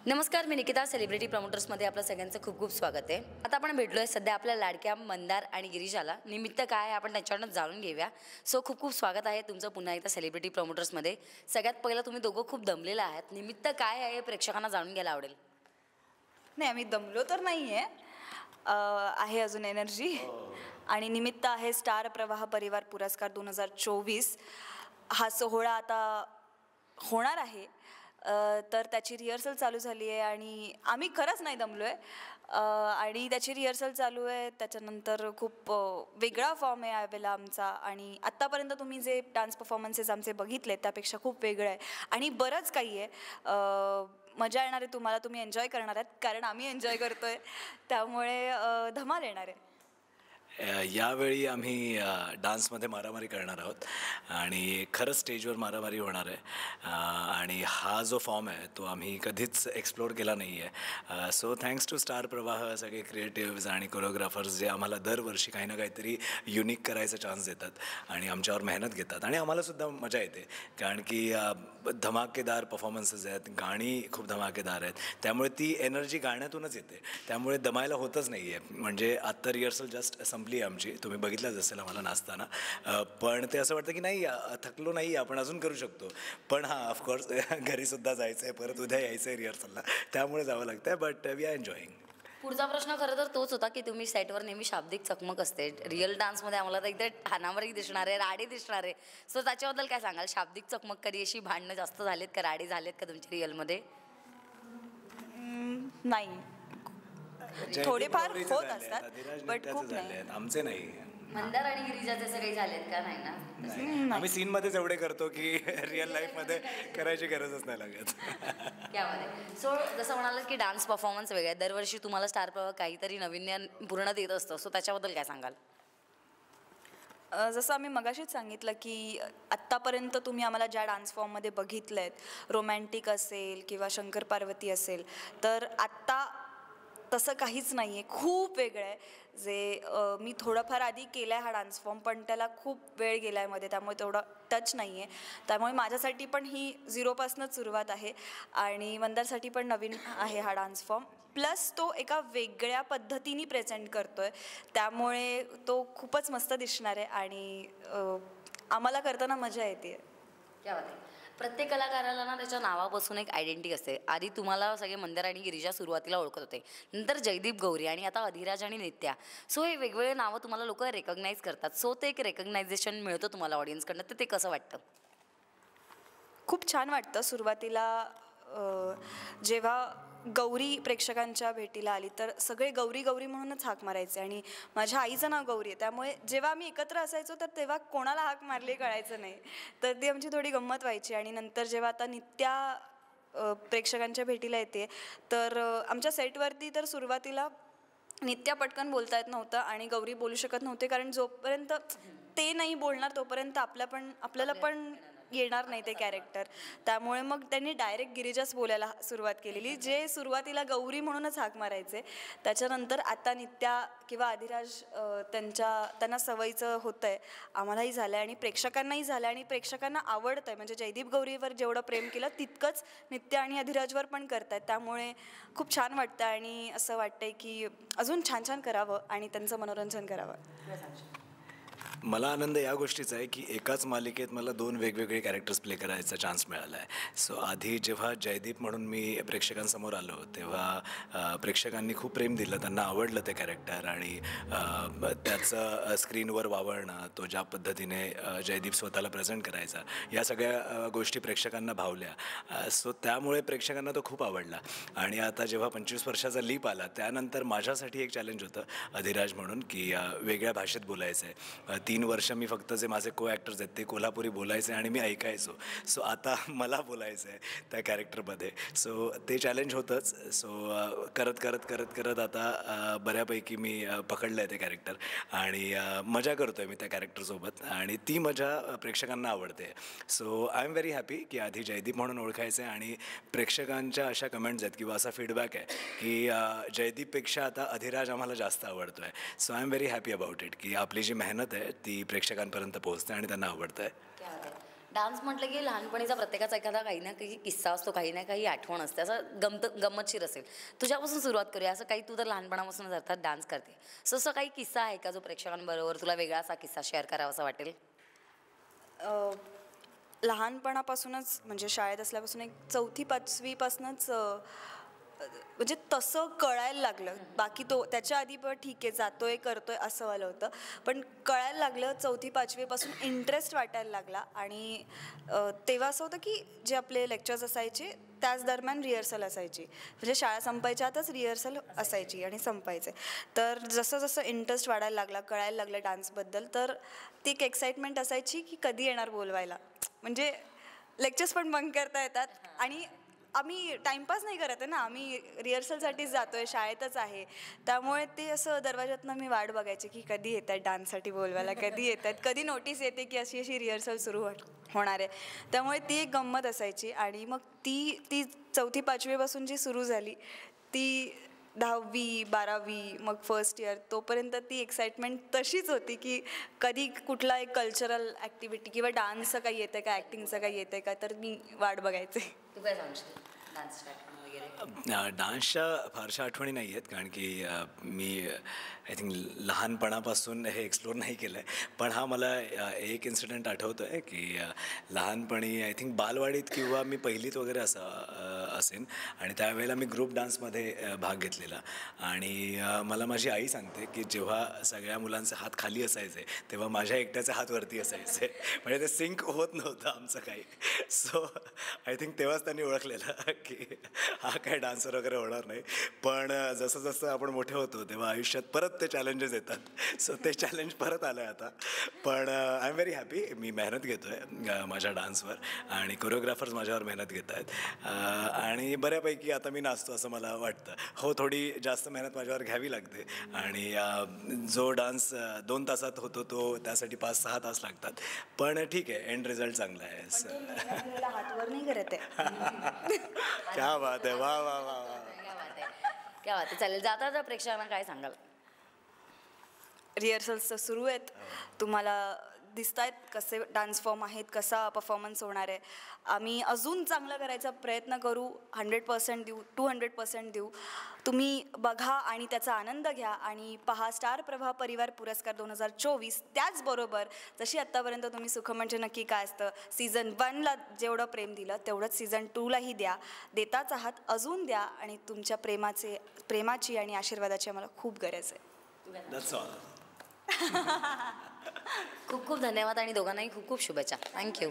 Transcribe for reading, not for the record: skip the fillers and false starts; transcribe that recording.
नमस्कार, मी निकिता. सेलिब्रिटी प्रमोटर्समध्ये आपलं सगळ्यांचं खूप खूप स्वागत आहे. आता आपण भेटलो आहे सध्या आपल्या लाडक्या मंदार आणि गिरीजाला. निमित्त काय आहे आपण त्यांच्याकडून जाणून घेऊया. सो खूप खूप स्वागत आहे तुमचं पुन्हा एकदा सेलिब्रिटी प्रमोटर्समध्ये. सगळ्यात पहिलं तुम्ही दोघं खूप दमलेला आहात. निमित्त काय आहे प्रेक्षकांना जाणून घ्यायला आवडेल. नाही, आम्ही दमलो तर नाही आहे अजून एनर्जी. आणि निमित्त आहे स्टार प्रवाह परिवार पुरस्कार 2024. हा सोहळा आता होणार आहे. तर त्याची रिहर्सल चालू झाली आहे आणि आम्ही खरंच नाही दमलो आहे. आणि त्याची रिहर्सल चालू आहे. त्याच्यानंतर खूप वेगळा फॉर्म आहे यावेळेला आमचा. आणि आत्तापर्यंत तुम्ही जे डान्स परफॉर्मन्सेस आमचे बघितले त्यापेक्षा खूप वेगळं आहे आणि बरंच काही आहे. मजा येणार आहे तुम्हाला, तुम्ही एन्जॉय करणार आहात कारण आम्ही एन्जॉय करतो आहे. त्यामुळे धमाल येणार आहे. यावेळी आम्ही डान्समध्ये मारामारी करणार आहोत आणि खरंच स्टेजवर मारामारी होणार आहे. आणि हा जो फॉर्म आहे तो आम्ही कधीच एक्सप्लोर केला नाही आहे. सो थँक्स टू स्टार प्रवाह, सगळे क्रिएटिव्ज आणि कोरिओग्राफर्स जे आम्हाला दरवर्षी काही ना काहीतरी युनिक करायचा चान्स देतात आणि आमच्यावर मेहनत घेतात. आणि आम्हालासुद्धा मजा येते कारण की धमाकेदार परफॉर्मन्सेस आहेत, गाणी खूप धमाकेदार आहेत. त्यामुळे ती एनर्जी गाण्यातूनच येते. त्यामुळे दमायला होतच नाही आहे. म्हणजे आत्ता रिहर्सल जस्ट संपली आमची, तुम्ही बघितलंच असेल आम्हाला नाचताना. पण ते असं वाटतं की नाही, थकलो नाही, आपण अजून करू शकतो. पण हां, ऑफकोर्स घरीसुद्धा जायचं आहे, परत उद्या यायचं आहे रिहर्सलला, त्यामुळे जावं लागतं आहे. But we are enjoying. पुढचा प्रश्न खरं तर तोच होता की तुम्ही सेटवर नेहमी शाब्दिक चकमक असते. रिअल डान्समध्ये आम्हाला तर एकदा ठाणावरही दिसणार आहे, राडे दिसणार आहे. सो त्याच्याबद्दल काय सांगाल? शाब्दिक चकमक कधी अशी भांडणं जास्त झालेत का, राडे झालेत का तुमच्या रिअलमध्ये? नाही, थोडेफार होत असतात बट खूप नाही. आमचे नाही. मंदार आणि गिरिजाचे असं काही झालेत का? नाही ना. आम्ही सीनमध्येच एवढे करतो की रिअल लाईफमध्ये करायची गरजच नाही लागत. त्यामध्ये सो जसं म्हणाल की डान्स परफॉर्मन्स वेगळा आहे. दरवर्षी तुम्हाला स्टार प्रवाह काहीतरी नवीन पूर्ण देत असतं. सो त्याच्याबद्दल काय सांगाल? जसं आम्ही मगाशीच सांगितलं की आत्तापर्यंत तुम्ही आम्हाला ज्या डान्स फॉर्ममध्ये बघितलं आहेत, रोमॅन्टिक असेल किंवा शंकर पार्वती असेल, तर आत्ता तसं काहीच नाही आहे. खूप वेगळं आहे. जे मी थोडंफार आधी केलं आहे हा डान्स फॉर्म, पण त्याला खूप वेळ गेला आहे मध्ये, त्यामुळे तेवढा टच नाही आहे. त्यामुळे माझ्यासाठी पण ही झिरोपासूनच सुरुवात आहे आणि मंदारसाठी पण नवीन आहे हा डान्स फॉर्म. प्लस तो एका वेगळ्या पद्धतीने प्रेझेंट करतो आहे, त्यामुळे तो खूपच मस्त दिसणार आहे आणि आम्हाला करताना मजा येते. क्या बात आहे. प्रत्येक कलाकाराला ना त्याच्या नावापासून एक आयडेंटिटी असते. आधी तुम्हाला सगळे मंदार आणि गिरिजा सुरुवातीला ओळखत होते, नंतर जयदीप गौरी आणि आता अधिराज आणि नित्या. सो हे वेगवेगळे नावं तुम्हाला लोक रेकग्नाईज करतात. सो ते एक रेकग्नायझेशन मिळतं तुम्हाला ऑडियन्सकडनं, तर ते कसं वाटतं? खूप छान वाटतं. सुरुवातीला जेव्हा गौरी प्रेक्षकांच्या भेटीला आली तर सगळे गौरी गौरी म्हणूनच हाक मारायचे आणि माझ्या आईचं नाव गौरी आहे, त्यामुळे जेव्हा आम्ही एकत्र असायचो तर तेव्हा कोणाला हाक मारली कळायचं नाही. तर ती आमची थोडी गंमत व्हायची. आणि नंतर जेव्हा आता नित्या प्रेक्षकांच्या भेटीला येते तर आमच्या सेटवरती तर सुरुवातीला नित्या पटकन बोलता येत नव्हतं आणि गौरी बोलू शकत नव्हते, कारण जोपर्यंत ते नाही बोलणार तोपर्यंत आपल्याला पण येणार नाही ते कॅरेक्टर. त्यामुळे मग त्यांनी डायरेक्ट गिरिजाच बोलायला सुरुवात केलेली, जे सुरुवातीला गौरी म्हणूनच हाक मारायचे. त्याच्यानंतर आता नित्या किंवा अधिराज त्यांना सवयीचं होतं आहे, आम्हालाही झालं आहे आणि प्रेक्षकांनाही झालं आहे आणि प्रेक्षकांना आवडतं आहे. म्हणजे जयदीप गौरीवर जेवढं प्रेम केलं तितकंच नित्या आणि अधिराजवर पण करत आहेत. त्यामुळे खूप छान वाटतं आणि असं वाटतं आहे की अजून छान छान करावं आणि त्यांचं मनोरंजन करावं. मला आनंद या गोष्टीचा आहे की एकाच मालिकेत मला 2 वेगवेगळे कॅरेक्टर्स प्ले करायचा चान्स मिळाला आहे. सो आधी जेव्हा जयदीप म्हणून मी प्रेक्षकांसमोर आलो तेव्हा प्रेक्षकांनी खूप प्रेम दिलं, त्यांना आवडलं ते कॅरेक्टर आणि त्याचं स्क्रीनवर वावरणं, तो ज्या पद्धतीने जयदीप स्वतःला प्रेझेंट करायचा, या सगळ्या गोष्टी प्रेक्षकांना भावल्या. सो त्यामुळे प्रेक्षकांना तो खूप आवडला. आणि आता जेव्हा 25 वर्षाचा लीप आला त्यानंतर माझ्यासाठी एक चॅलेंज होतं अधिराज म्हणून की वेगळ्या भाषेत बोलायचं आहे. 3 वर्ष मी फक्त जे माझे को ॲक्टर्स आहेत ते कोल्हापुरी बोलायचे आणि मी ऐकायचो. सो आता मला बोलायचं आहे त्या कॅरेक्टरमध्ये. सो ते चॅलेंज होतंच. सो करत आता बऱ्यापैकी मी पकडलं आहे ते कॅरेक्टर आणि मजा करतो आहे मी त्या कॅरेक्टरसोबत आणि ती मजा प्रेक्षकांना आवडते. So I am very happy की आधी जयदीप म्हणून ओळखायचं आहे आणि प्रेक्षकांच्या अशा कमेंट्स आहेत किंवा असा फीडबॅक आहे की जयदीपपेक्षा आता अधिराज आम्हाला जास्त आवडतो आहे. So I am very happy about it की आपली जी मेहनत आहे ती प्रेक्षकांपर्यंत पोहोचते आणि त्यांना आवडतं आहे. डान्स म्हटलं की लहानपणीचा प्रत्येकाचा एखादा काही ना काही किस्सा असतो, काही ना काही आठवण असते, असं गंमतशीर असेल. तुझ्यापासून सुरुवात करूया. असं काही तू तर लहानपणापासून अर्थात डान्स करते, सो असं काही किस्सा आहे का जो प्रेक्षकांबरोबर तुला वेगळा असा किस्सा शेअर करावा असं वाटेल? लहानपणापासूनच म्हणजे शाळेत असल्यापासून एक 4थी-5वीपासूनच म्हणजे तसं कळायला लागलं. बाकी तो त्याच्या आधी पण ठीक आहे, जातोय करतोय असं वालं होतं, पण कळायला लागलं 4थी-5वीपासून इंटरेस्ट वाटायला लागला. आणि तेव्हा असं होतं की जे आपले लेक्चर्स असायचे त्याच दरम्यान रिहर्सल असायची, म्हणजे शाळा संपायच्या आतच रिहर्सल असायची आणि संपायचे. तर जसं जसं इंटरेस्ट वाढायला लागला, कळायला लागलं डान्सबद्दल, तर ती एक एक्साइटमेंट असायची की कधी येणार बोलवायला. म्हणजे लेक्चर्स पण बंक करता येतात आणि आम्ही टाईमपास नाही करत आहे ना, आम्ही रिहर्सलसाठीच जातो आहे, शाळेतच आहे. त्यामुळे ते असं दरवाजातनं मी वाट बघायचे की कधी येत आहेत डान्ससाठी बोलवायला, कधी येत आहेत, कधी नोटीस येते की अशी अशी रिहर्सल सुरू होणार आहे. त्यामुळे ती एक गंमत असायची. आणि मग ती 4थी-5वीपासून जी सुरू झाली ती 10वी-12वी मग फर्स्ट इयर तोपर्यंत ती एक्साइटमेंट तशीच होती की कधी कुठला एक कल्चरल ॲक्टिव्हिटी किंवा डान्सचं काही येतं का, ॲक्टिंगचं काही येतं का, तर मी वाट बघायचे. तू काय सांगशील डान्सच्या आठवणी वगैरे? डान्सच्या फारशा आठवणी नाही आहेत, कारण की मी आय थिंक लहानपणापासून हे एक्सप्लोर नाही केलं आहे. पण हा मला एक इन्सिडेंट आठवतो आहे की लहानपणी आय थिंक बालवाडीत किंवा मी पहिलीत वगैरे असेन, आणि त्यावेळेला मी ग्रुप डान्समध्ये भाग घेतलेला. आणि मला माझी आई सांगते की जेव्हा सगळ्या मुलांचे हात खाली असायचे तेव्हा माझ्या एकट्याचे हात वरती असायचे, म्हणजे ते सिंक होत नव्हतं आमचं काही. सो आय थिंक तेव्हाच त्यांनी ओळखलेलं की हा काय डान्सर वगैरे होणार नाही. पण जसं जसं आपण मोठे होतो तेव्हा आयुष्यात परत ते चॅलेंजेस येतात. सो ते चॅलेंज परत आलं आहे आता. पण आय एम व्हेरी हॅपी. मी मेहनत घेतो आहे माझ्या डान्सवर, आणि कोरिओग्राफर्स माझ्यावर मेहनत घेत आहेत, आणि बऱ्यापैकी आता मी नाचतो असं मला वाटतं. हो, थोडी जास्त मेहनत माझ्यावर घ्यावी लागते, आणि जो डान्स 2 तासात होतो तो त्यासाठी 5-6 तास लागतात. पण ठीक आहे, एंड रिझल्ट चांगला आहे. हातवर नाही करत आहे. क्या बात आहे, वा वा वा वा. क्या बात आहे. चालेल, जाता जाता प्रेक्षकांना काय सांगाल? रिहर्सल्स तर सुरू आहेत, तुम्हाला दिसत आहेत कसे डान्स फॉर्म आहेत, कसा परफॉर्मन्स होणार आहे. आम्ही अजून चांगलं करायचा प्रयत्न करू, 100% देऊ, 200% देऊ. तुम्ही बघा आणि त्याचा आनंद घ्या आणि पहा स्टार प्रवाह परिवार पुरस्कार 2024. त्याचबरोबर जशी आत्तापर्यंत तुम्ही सुख म्हणजे नक्की काय असतं, सीझन 1ला जेवढं प्रेम दिलं तेवढंच सीझन 2लाही द्या, देताच आहात, अजून द्या. आणि तुमच्या प्रेमाची आणि आशीर्वादाची आम्हाला खूप गरज आहे. That's all. खूप खूप धन्यवाद आणि दोघांनाही खूप खूप शुभेच्छा. थँक्यू.